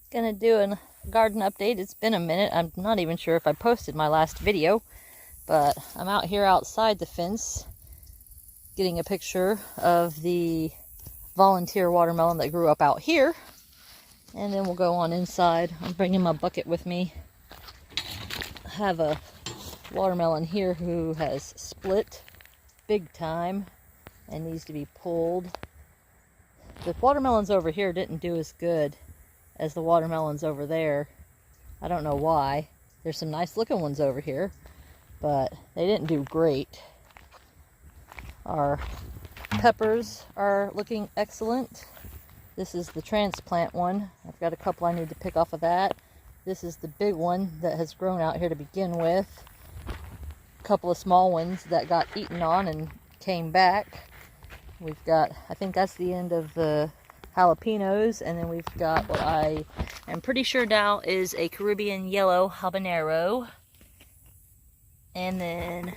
Gonna do a garden update. It's been a minute. I'm not even sure if I posted my last video, but I'm out here outside the fence getting a picture of the volunteer watermelon that grew up out here, and then we'll go on inside. I'm bringing my bucket with me. I have a watermelon here who has split big time and needs to be pulled. The watermelons over here didn't do as good as the watermelons over there. I don't know why. There's some nice looking ones over here, but they didn't do great. Our peppers are looking excellent. This is the transplant one. I've got a couple I need to pick off of that. This is the big one that has grown out here to begin with. A couple of small ones that got eaten on and came back. We've got, I think that's the end of the jalapenos, and then we've got what I am pretty sure now is a Caribbean yellow habanero. And then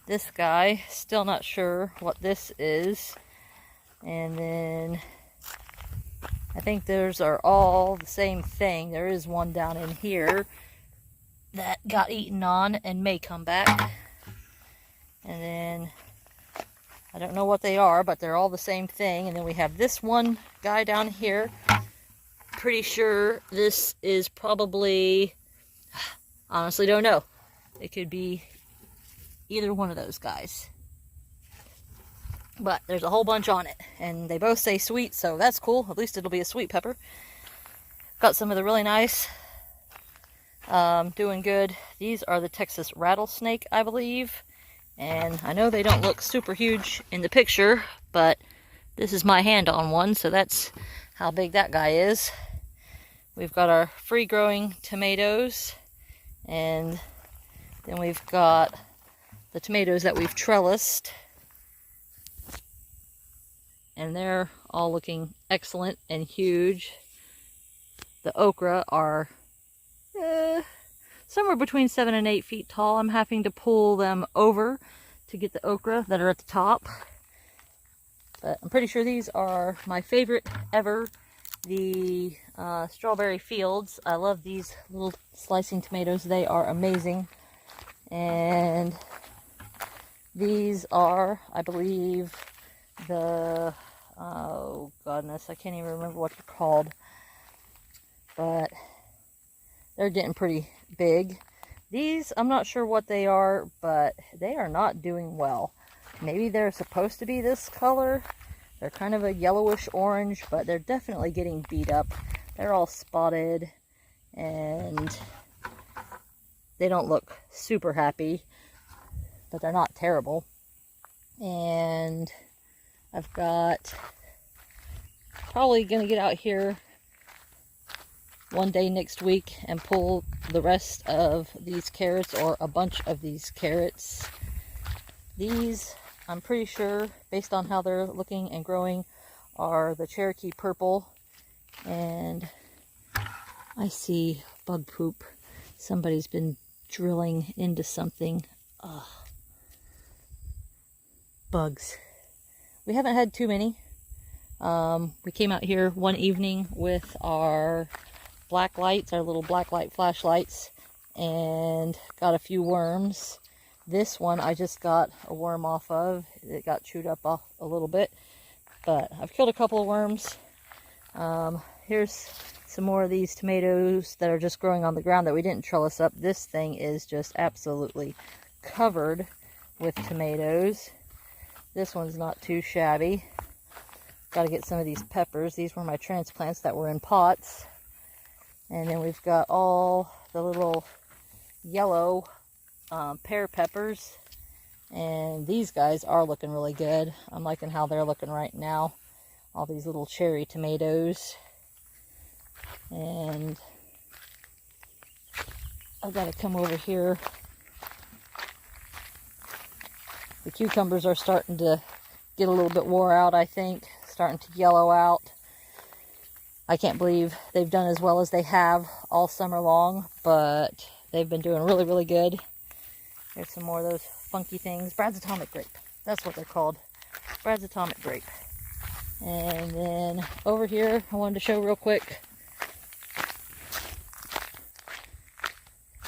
this guy, still not sure what this is. And then I think those are all the same thing. There is one down in here that got eaten on and may come back. And then I don't know what they are, but they're all the same thing. And then we have this one guy down here. Pretty sure this is probably, honestly don't know. It could be either one of those guys. But there's a whole bunch on it. And they both say sweet, so that's cool. At least it'll be a sweet pepper. Got some of the really nice. Doing good. These are the Texas rattlesnake, I believe. And I know they don't look super huge in the picture, but this is my hand on one, so that's how big that guy is. We've got our free-growing tomatoes, and then we've got the tomatoes that we've trellised. And they're all looking excellent and huge. The okra are somewhere between 7 and 8 feet tall. I'm having to pull them over to get the okra that are at the top. But I'm pretty sure these are my favorite ever. The strawberry fields. I love these little slicing tomatoes. They are amazing. And these are, I believe, the, oh goodness, I can't even remember what they're called. But they're getting pretty big. These, I'm not sure what they are, but they are not doing well. Maybe they're supposed to be this color. They're kind of a yellowish orange, but they're definitely getting beat up. They're all spotted, and they don't look super happy, but they're not terrible. And I've got, probably gonna get out here one day next week and pull the rest of these carrots, or a bunch of these carrots. These, I'm pretty sure, based on how they're looking and growing, are the Cherokee purple. And I see bug poop. Somebody's been drilling into something. Ugh. Bugs. We haven't had too many. We came out here one evening with our black lights, our little black light flashlights, and got a few worms. This one I just got a worm off of. It got chewed up off a little bit, but I've killed a couple of worms. Here's some more of these tomatoes that are just growing on the ground that we didn't trellis up. This thing is just absolutely covered with tomatoes. This one's not too shabby. Got to get some of these peppers. These were my transplants that were in pots. And then we've got all the little yellow pear peppers. And these guys are looking really good. I'm liking how they're looking right now. All these little cherry tomatoes. And I've got to come over here. The cucumbers are starting to get a little bit wore out, I think. Starting to yellow out. I can't believe they've done as well as they have all summer long, but they've been doing really, really good. There's some more of those funky things. Brad's Atomic Grape. That's what they're called. Brad's Atomic Grape. And then over here, I wanted to show real quick.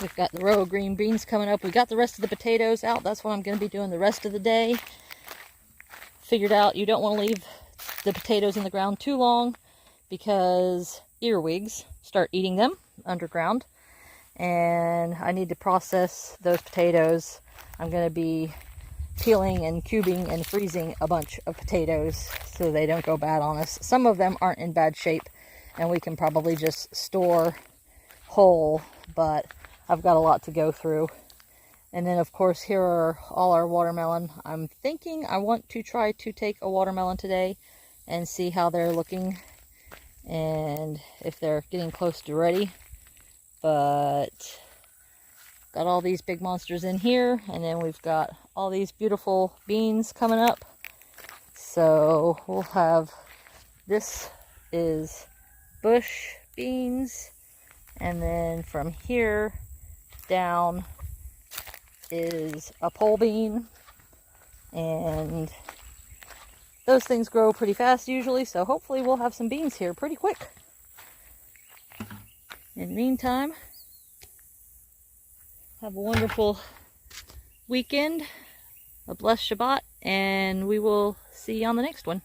We've got the row of green beans coming up. We got the rest of the potatoes out. That's what I'm going to be doing the rest of the day. Figured out you don't want to leave the potatoes in the ground too long because earwigs start eating them underground. And I need to process those potatoes. I'm going to be peeling and cubing and freezing a bunch of potatoes so they don't go bad on us. Some of them aren't in bad shape and we can probably just store whole, but I've got a lot to go through. And then of course here are all our watermelon. I'm thinking I want to try to take a watermelon today and see how they're looking and if they're getting close to ready. But got all these big monsters in here, and then we've got all these beautiful beans coming up. So we'll have, this is bush beans, and then from here down is a pole bean, and those things grow pretty fast usually, so hopefully we'll have some beans here pretty quick. In the meantime, have a wonderful weekend, a blessed Shabbat, and we will see you on the next one.